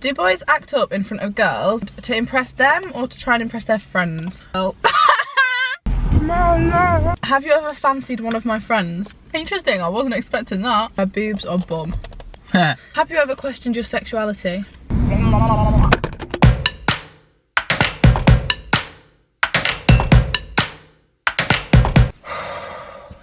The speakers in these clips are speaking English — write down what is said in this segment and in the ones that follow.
Do boys act up in front of girls to impress them or to try and impress their friends? Well, no. Have you ever fancied one of my friends? Interesting, I wasn't expecting that. Her boobs or bum? Have you ever questioned your sexuality?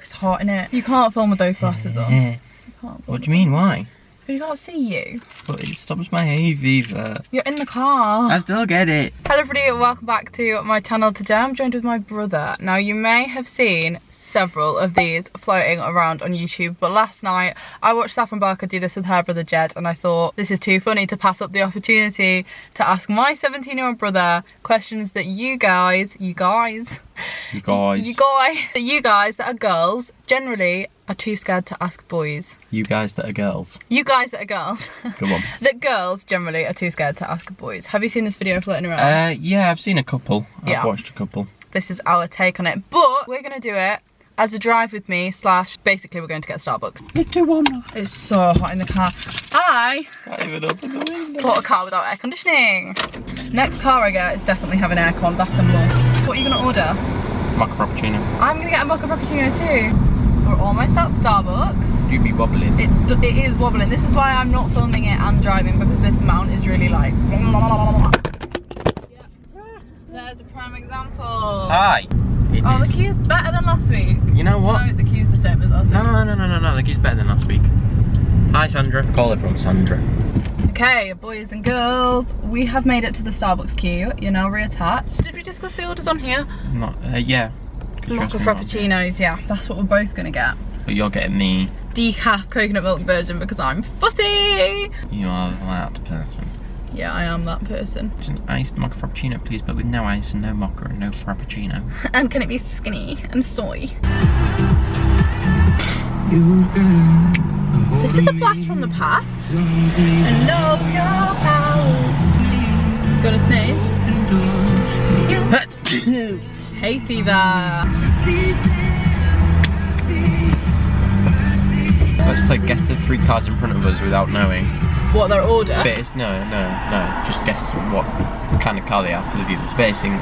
It's hot, innit? You can't film with those glasses on. You can't. What do you mean, why? You can't see you. But it stops my hay fever. You're in the car. I still get it. Hello everybody and welcome back to my channel. Today I'm joined with my brother. Now you may have seen several of these floating around on YouTube, but last night I watched Saff and Barker do this with her brother Jed, and I thought this is too funny to pass up the opportunity to ask my 17-year-old brother questions that you guys that are girls generally are too scared to ask boys. You guys that are girls. You guys that are girls. Come on. That girls generally are too scared to ask boys. Have you seen this video floating around? Yeah, I've seen a couple. I've watched a couple. This is our take on it, but we're gonna do it as a drive with me / basically we're going to get Starbucks. It's too warm now. It's so hot in the car. I Can't even open the window. bought a car without air conditioning. Next car I get is definitely having aircon, that's a must. What are you gonna order? Mocha frappuccino. I'm gonna get a mocha frappuccino too. We're almost at Starbucks. Do be wobbling. It is wobbling. This is why I'm not filming it and driving, because this mount is really like... There's a prime example. Hi. The queue's better than last week. You know what? No, the queue's the same as last week. No, the queue's better than last week. Hi Sandra. Call everyone Sandra. Okay, boys and girls, we have made it to the Starbucks queue. You're now reattached. Did we discuss the orders on here? Not, yeah. Mocha frappuccinos, yeah. That's what we're both gonna get. But you're getting the decaf coconut milk version because I'm fussy. You are that person. Yeah, I am that person. It's an iced mocha frappuccino, please, but with no ice and no mocha and no frappuccino. And can it be skinny and soy? This is a blast from the past. And know your house. Got a sneeze? Hay fever. Let's play guess the 3 cards in front of us without knowing. What, their order? No. Just guess what kind of car they are for the viewers. Basing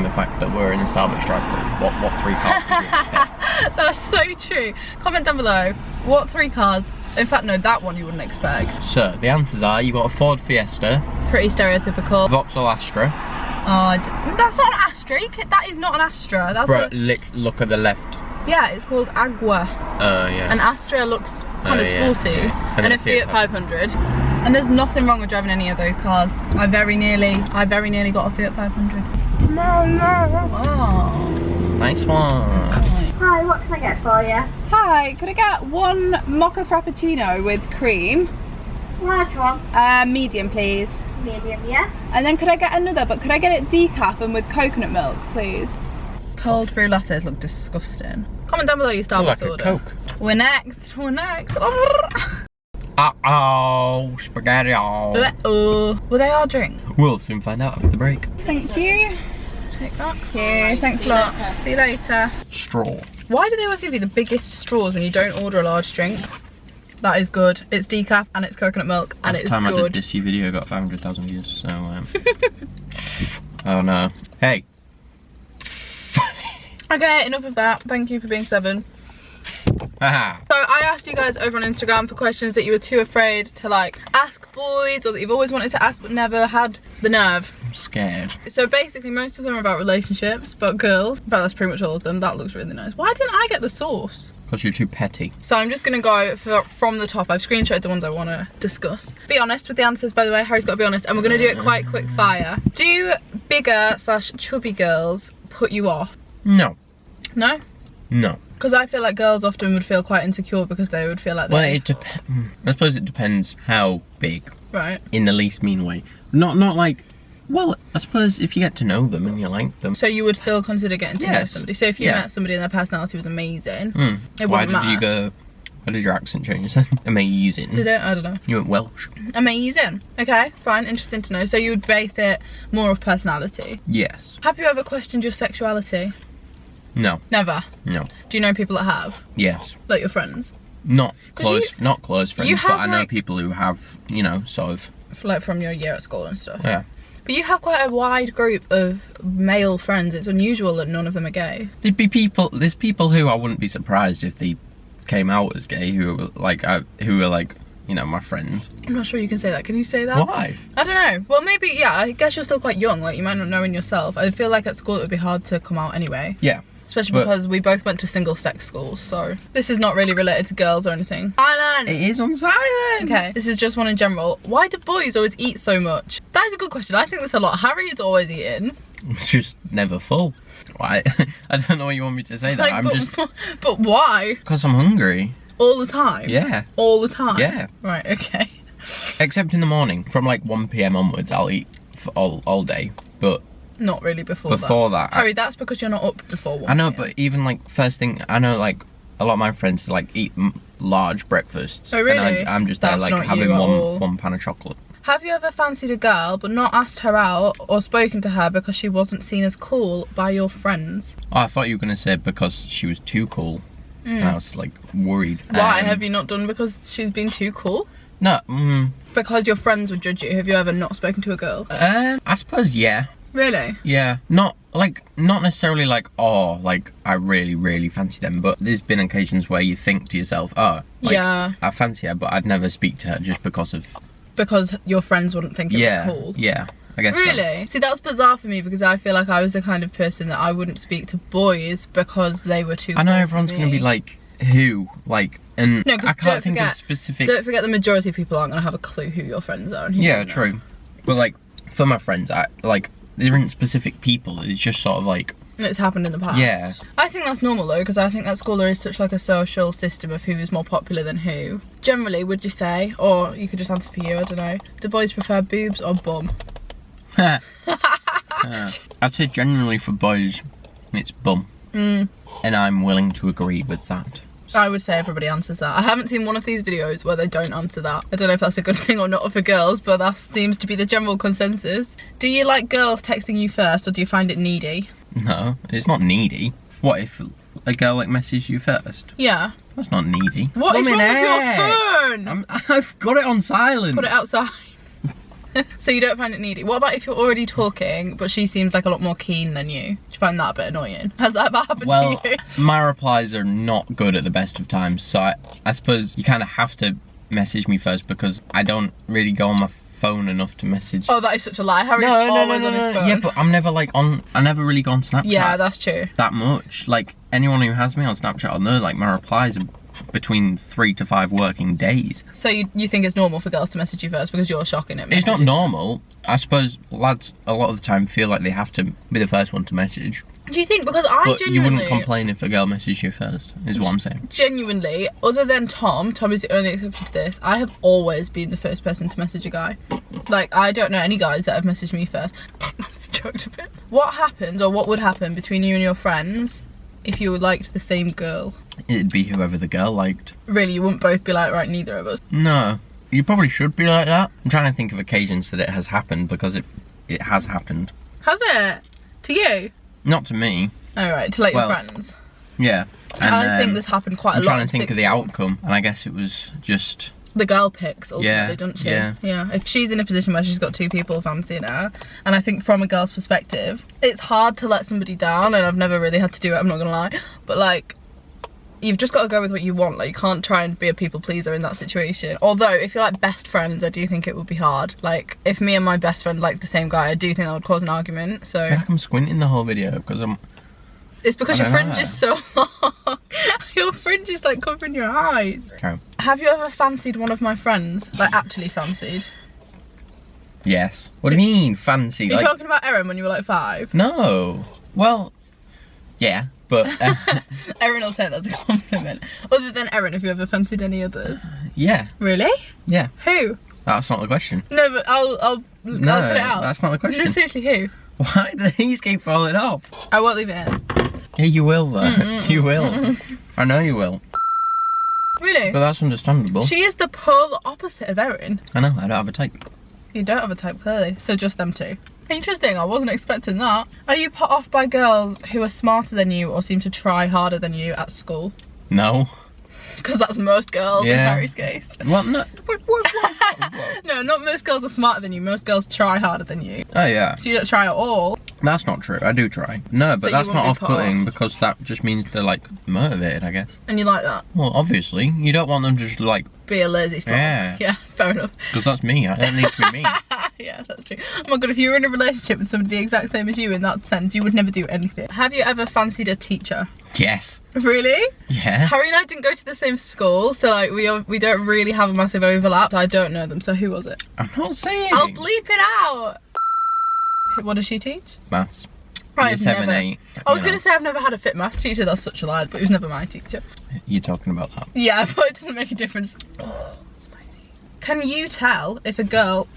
the fact that we're in a Starbucks drive-thru. What 3 cars would you expect? That's so true. Comment down below. What 3 cars? In fact, no, that one you wouldn't expect. So the answers are: you got a Ford Fiesta. Pretty stereotypical. Vauxhall Astra. That's not an Astra. That is not an Astra. That's Look at the left. Yeah, it's called Agua. Yeah. An Astra looks kind of sporty. Yeah. And a Fiat 500. And there's nothing wrong with driving any of those cars. I very nearly got a Fiat 500. No. Wow. Nice one. Hi, what can I get for you? Hi, could I get 1 mocha frappuccino with cream? Large one. Medium, please. Medium, yeah. And then could I get another, but could I get it decaf and with coconut milk, please? Cold brew lattes look disgusting. Comment down below your Starbucks order. Coke. We're next. Uh-oh, spaghetti. Uh-oh. Well, they are drink. We'll soon find out after the break. Thank you. Take that. Okay, thanks a lot. See you later. Straw. Why do they always give you the biggest straws when you don't order a large drink? That is good. It's decaf and it's coconut milk and it's good. Last time I did this video got 500,000 views, so oh no. Hey. Okay, enough of that. Thank you for being 7. Haha. So I asked you guys over on Instagram for questions that you were too afraid to like ask boys, or that you've always wanted to ask but never had the nerve. I'm scared. So basically most of them are about relationships, but girls. In fact, that's pretty much all of them. That looks really nice. Why didn't I get the sauce? Because you're too petty. So I'm just gonna go from the top. I've screenshotted the ones I want to discuss. Be honest with the answers, by the way. Harry's got to be honest, and we're gonna do it quite quick fire. Do bigger / chubby girls put you off? No. No? No. Because I feel like girls often would feel quite insecure because they would feel like they... Well, it depends. I suppose it depends how big. Right. In the least mean way. Not like... Well, I suppose if you get to know them and you like them. So you would still consider getting to know somebody. So if you met somebody and their personality was amazing, it wouldn't matter. Why did your accent change then? Amazing. Did it? I don't know. You went Welsh. Amazing. Okay, fine. Interesting to know. So you would base it more of personality? Yes. Have you ever questioned your sexuality? No. Never? No. Do you know people that have? Yes. Like your friends? Not close friends, but I know like, people who have, you know, sort of Like from your year at school and stuff. Yeah. But you have quite a wide group of male friends. It's unusual that none of them are gay. There's people who I wouldn't be surprised if they came out as gay, who were like, you know, my friends. I'm not sure you can say that. Can you say that? Why? I don't know. Well, maybe, yeah, I guess you're still quite young. Like, you might not know in yourself. I feel like at school it would be hard to come out anyway. Yeah. Especially because we both went to single-sex schools, so this is not really related to girls or anything. Silent! It is on silent! Okay, this is just one in general. Why do boys always eat so much? That is a good question. I think there's a lot. Harry is always eating. It's just never full. Why? I don't know why you want me to say that. Like, but why? Because I'm hungry. All the time? Yeah. All the time? Yeah. Right, okay. Except in the morning. From like 1 PM onwards, I'll eat for all day. But not really before that. Harry, that's because you're not up before 1 I know, PM. but even like first thing, I know like a lot of my friends like eat large breakfasts. Oh really? And I'm just That's there like not having you at all. one pan of chocolate. Have you ever fancied a girl but not asked her out or spoken to her because she wasn't seen as cool by your friends? Oh, I thought you were gonna say because she was too cool. And I was like worried. Why? Have you not done because she's been too cool? No. Because your friends would judge you. Have you ever not spoken to a girl? I suppose yeah. Really? Yeah. Not necessarily like, oh, like I really fancy them, but there's been occasions where you think to yourself, oh, like, yeah, I fancy her, but I'd never speak to her just because your friends wouldn't think it was cool. Yeah. I guess really? so. See, that's bizarre for me because I feel like I was the kind of person that I wouldn't speak to boys because they were too cool. I know everyone's gonna be like, who? Like, and no, I can't think of specific. Don't forget the majority of people aren't gonna have a clue who your friends are. And who Yeah, true. But like, for my friends, I like, there aren't specific people. It's just sort of like, it's happened in the past. Yeah. I think that's normal though, because I think at school there is such like a social system of who is more popular than who. Generally, would you say, or you could just answer for you, I don't know, do boys prefer boobs or bum? I'd say generally for boys, it's bum. And I'm willing to agree with that. I would say everybody answers that. I haven't seen one of these videos where they don't answer that. I don't know if that's a good thing or not for girls, but that seems to be the general consensus. Do you like girls texting you first, or do you find it needy? No, it's not needy. What if a girl like messages you first? Yeah. That's not needy. What is wrong with your phone? I've got it on silent. Put it outside. So you don't find it needy. What about if you're already talking, but she seems like a lot more keen than you? Do you find that a bit annoying? Has that ever happened to you? My replies are not good at the best of times, so I suppose you kind of have to message me first because I don't really go on my phone enough to message. Oh, that is such a lie. Harry's always on his phone. Yeah, but I'm never like I never really go on Snapchat. Yeah, that's true. That much. Like, anyone who has me on Snapchat, I'll know like my replies are between 3 to 5 working days. So you think it's normal for girls to message you first because you're shocking at me? It's not normal. I suppose lads a lot of the time feel like they have to be the first one to message. Do you think? Because I But genuinely... you wouldn't complain if a girl messaged you first, is what I'm saying. Genuinely, other than Tom is the only exception to this, I have always been the first person to message a guy. Like, I don't know any guys that have messaged me first. I just joked a bit. What happens, or what would happen between you and your friends if you liked the same girl? It'd be whoever the girl liked. Really, you wouldn't both be like, right, neither of us? No. You probably should be like that. I'm trying to think of occasions that it has happened, because it has happened. Has it? To you? Not to me. Oh, right, to like your friends. Yeah. And, I think this happened quite a lot. I'm trying to think of the outcome, and I guess it was just... The girl picks ultimately, Yeah, doesn't she? yeah. Yeah. If she's in a position where she's got 2 people fancying her, and I think from a girl's perspective, it's hard to let somebody down, and I've never really had to do it, I'm not gonna lie. But like, you've just got to go with what you want. Like, you can't try and be a people pleaser in that situation. Although, if you're like best friends, I do think it would be hard. Like, if me and my best friend liked the same guy, I do think that would cause an argument. So I feel like I'm squinting the whole video, because I'm... It's because your fringe know. is so long. Your fringe is like covering your eyes. Okay. Have you ever fancied one of my friends? Like, actually fancied? Yes. What do you mean, fancy? You're Like, talking about Erin when you were like 5? no. Well, yeah, but... Erin will take that as a compliment. Other than Erin, have you ever fancied any others? yeah. Really? Yeah. Who? That's not the question. No, but I'll put it out. That's not the question. No, seriously, who? Why do these keep falling off? I won't leave it in. Yeah, you will though. You will. I know you will. Really? But that's understandable. She is the polar opposite of Erin. I know, I don't have a type. You don't have a type, clearly. So just them 2. Interesting, I wasn't expecting that. Are you put off by girls who are smarter than you or seem to try harder than you at school? No. Because that's most girls in Yeah. Harry's case. Well, no. No, not most girls are smarter than you. Most girls try harder than you. Oh yeah. So you don't try at all. That's not true. I do try. No, So but you that's not wouldn't be put off-putting off? because that just means they're like motivated, I guess. And you like that? Well, obviously, you don't want them to just like, Be a lazy slob. Yeah. Yeah, fair enough. because that's me. I don't need to be me. Yeah, that's true. Oh my god, if you were in a relationship with somebody the exact same as you in that sense, you would never do anything. Have you ever fancied a teacher? Yes. Really? Yeah. Harry and I didn't go to the same school, so like we don't really have a massive overlap. So I don't know them. So who was it? I'm not saying. I'll bleep it out. What does she teach? Maths. Right, Year 7, never. 8. I was going to say I've never had a fit maths teacher. That's such a lie, but it was never my teacher. You're talking about that. Yeah, but it doesn't make a difference. Oh, spicy. Can you tell if a girl?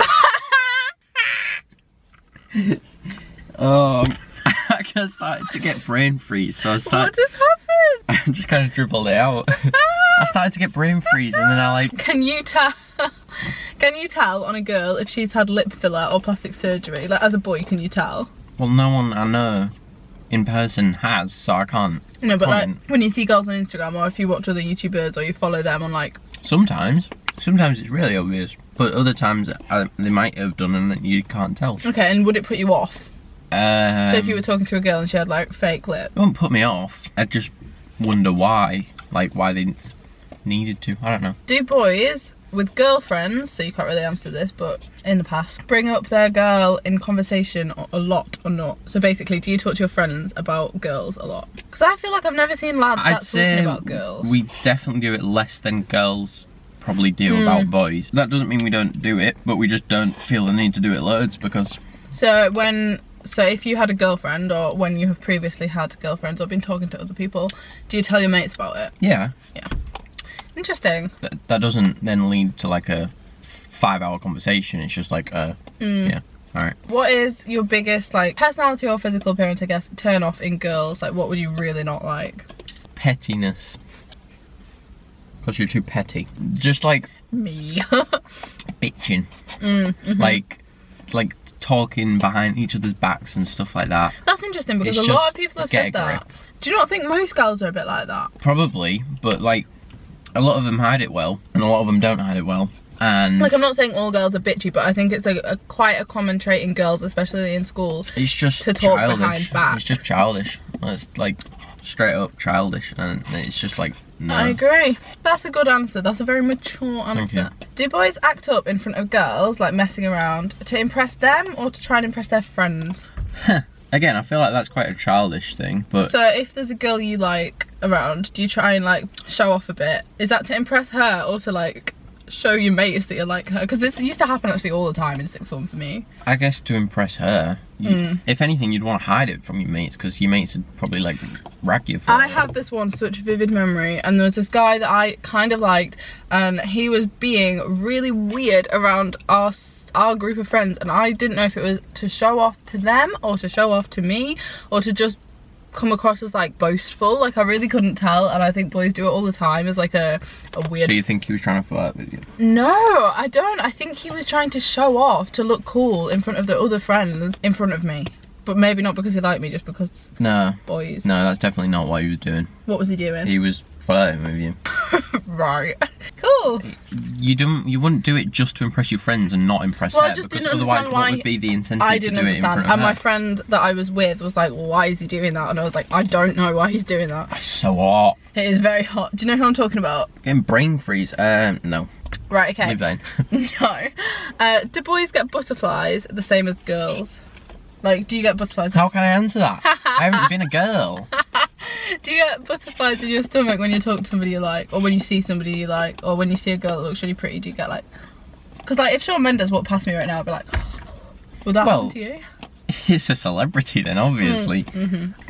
Oh, I just started to get brain freeze, so I What started. just happened? I just kind of dribbled it out. I started to get brain freeze, and then I like. Can you tell? Can you tell on a girl if she's had lip filler or plastic surgery? Like as a boy, can you tell? Well, no one I know in person has, so I can't. No, but like comment. when you see girls on Instagram or if you watch other YouTubers or you follow them on like. Sometimes it's really obvious, but other times they might have done and you can't tell. Okay, and would it put you off? So if you were It talking to a girl and she had like fake lip. won't put me off. I just wonder why, like why they needed to. I don't know. Do boys with girlfriends, so you can't really answer this, but in the past, bring up their girl in conversation a lot or not? So basically, do you talk to your friends about girls a lot? Because I feel like I've never seen lads I'd start say talking about girls. we definitely do it less than girls probably do about boys. That doesn't mean we don't do it, but we just don't feel the need to do it loads because. So if you had a girlfriend or when you have previously had girlfriends or been talking to other people, do you tell your mates about it? Yeah. Yeah. Interesting. That doesn't then lead to like a 5-hour conversation. It's just like yeah. All right. What is your biggest like personality or physical appearance, I guess, turn off in girls? Like what would you really not like? Pettiness. Because you're too petty. Just like Me. bitching. Like talking behind each other's backs and stuff like that. That's interesting because It's a lot just of people have get said a that. grip. Do you not think most girls are a bit like that? Probably, but like a lot of them hide it well and a lot of them don't hide it well. And Like I'm not saying all girls are bitchy, but I think it's quite a common trait in girls, especially in schools. it's just to talk childish. behind backs. It's just childish. It's like straight up childish, and it's just like no. I agree. That's a good answer. That's a very mature Thank you. answer. Do boys act up in front of girls, like messing around, to impress them or to try and impress their friends? Again, I feel like that's quite a childish thing, but So if there's a girl you like around, do you try and like show off a bit? Is that to impress her or to like show your mates that you like her? Because this used to happen actually all the time in sixth form for me. I guess to impress her, if anything, you'd want to hide it from your mates because your mates would probably like rag you for I it. have this one such vivid memory, and there was this guy that I kind of liked, and he was being really weird around our group of friends, and I didn't know if it was to show off to them or to show off to me or to just come across as like boastful. Like I really couldn't tell, and I think boys do it all the time as like a weird. So you think he was trying to flirt with you? No, I don't. I think he was trying to show off to look cool in front of the other friends in front of me, but maybe not because he liked me, just because No. boys. No, that's definitely not what he was doing. What was he doing? He was flirting with you. Right. Cool. You wouldn't do it just to impress your friends and not impress Well, I her, just because didn't otherwise understand what why would be the incentive I to didn't do it in front understand, of and her? my friend that I was with was like, well, why is he doing that? And I was like, I don't know why he's doing that. It's so hot. It is very hot. Do you know who I'm talking about? Getting brain freeze. No. Right, okay. Leave that in. No. Do boys get butterflies the same as girls? Like, do you get butterflies? How can I answer that? I haven't been a girl. Do you get butterflies in your stomach when you talk to somebody you like, or when you see somebody you like, or when you see a girl that looks really pretty? Do you get like, because like if Shawn Mendes walked past me right now, I'd be like, would that happen to you? He's a celebrity then, obviously.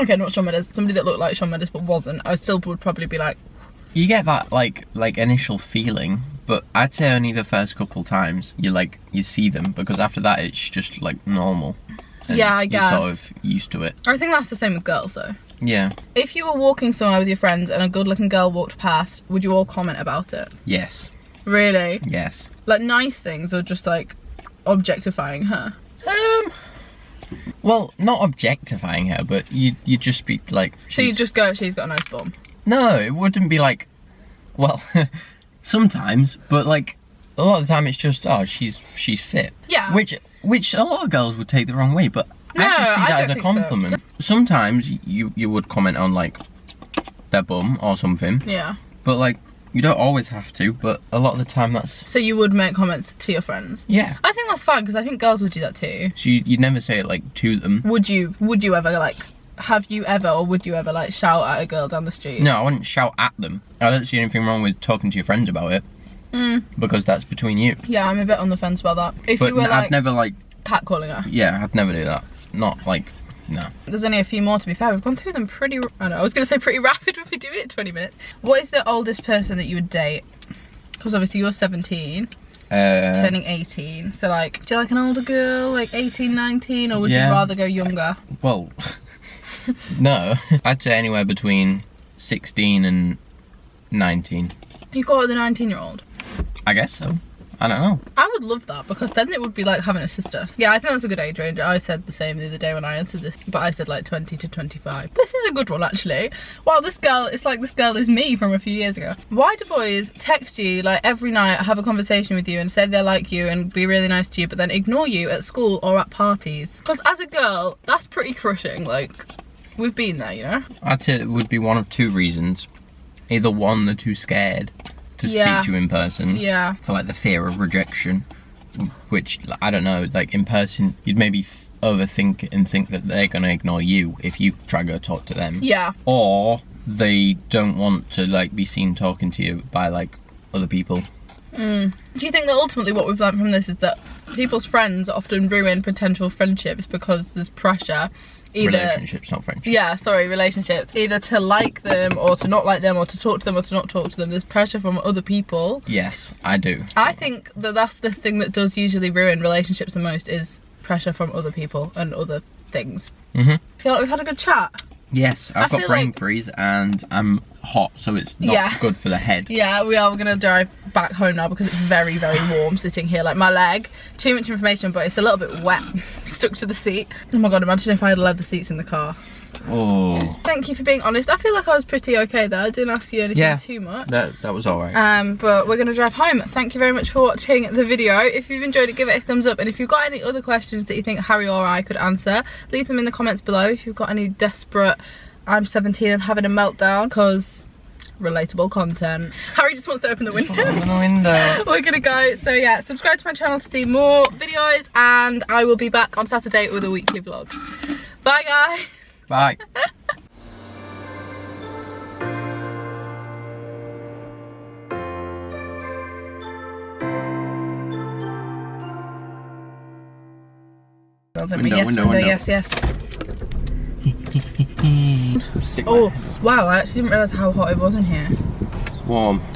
Okay, not Shawn Mendes. Somebody that looked like Shawn Mendes but wasn't. I still would probably be like. You get that like initial feeling, but I'd say only the first couple times you see them, because after that it's just like normal. And Yeah, I guess. you're sort of used to it. I think that's the same with girls though. Yeah. If you were walking somewhere with your friends and a good-looking girl walked past, would you all comment about it? Yes. Really? Yes. Like nice things or just like objectifying her? Well, not objectifying her, but you'd just be like. So you just go, she's got a nice bum. No, it wouldn't be like, Well, sometimes, but like a lot of the time it's just, oh, she's fit. Yeah. Which a lot of girls would take the wrong way, but No, I just see I that don't as a think compliment. Sometimes you would comment on like their bum or something, Yeah. but like you don't always have to. But a lot of the time that's So you would make comments to your friends? yeah. I think that's fine because I think girls would do that too. So you'd never say it like to them. Would you ever like? Have you ever, or would you ever like shout at a girl down the street? No, I wouldn't shout at them. I don't see anything wrong with talking to your friends about it. Because that's between you. Yeah, I'm a bit on the fence about that. If But you were I'd like never like, catcalling her. yeah, I'd never do that. Not like, no. There's only a few more to be fair. We've gone through them pretty, I know, I was going to say pretty rapid, we've been doing it 20 minutes. What is the oldest person that you would date? Because obviously you're 17, turning 18. So like, do you like an older girl, like 18, 19, or would Yeah. you rather go younger? Well, no. I'd say anywhere between 16 and 19. You got the 19-year-old? I guess so. I don't know. I would love that because then it would be like having a sister. Yeah, I think that's a good age range. I said the same the other day when I answered this, but I said like 20 to 25. This is a good one actually. Wow, this girl, it's like this girl is me from a few years ago. Why do boys text you like every night, have a conversation with you and say they like you and be really nice to you, but then ignore you at school or at parties? Because as a girl, that's pretty crushing. Like, we've been there, you know? I'd say it would be one of two reasons. Either one, they're too scared to Yeah. speak to you in person. Yeah. For like the fear of rejection. Which, I don't know, like in person, you'd maybe overthink and think that they're going to ignore you if you try to go talk to them. Yeah. Or they don't want to like be seen talking to you by like other people. Do you think that ultimately what we've learned from this is that people's friends often ruin potential friendships because there's pressure? Either, relationships, not friendships. Yeah, sorry, relationships. Either to like them or to not like them or to talk to them or to not talk to them. There's pressure from other people. Yes, I do. I think that that's the thing that does usually ruin relationships the most is pressure from other people and other things. I feel like we've had a good chat. Yes, I've got feel brain like- freeze and I'm hot, so it's not Yeah. good for the head. Yeah, we are. We're going to drive back home now because it's very, very warm sitting here. Like my leg, too much information, but it's a little bit wet, stuck to the seat. Oh my God, imagine if I had leather seats in the car. Oh, Thank you for being honest. I feel like I was pretty okay there. I didn't ask you anything Yeah. too much. that was alright. But we're going to drive home. Thank you very much for watching the video. If you've enjoyed it, give it a thumbs up. And if you've got any other questions that you think Harry or I could answer, leave them in the comments below. If you've got any desperate, I'm 17 and having a meltdown, because relatable content. Harry just wants to open the window. Open the window. We're gonna go. So yeah, subscribe to my channel to see more videos, and I will be back on Saturday with a weekly vlog. Bye guys. Bye. Window. Yes. Stick Oh wow, I actually didn't realise how hot it was in here. warm.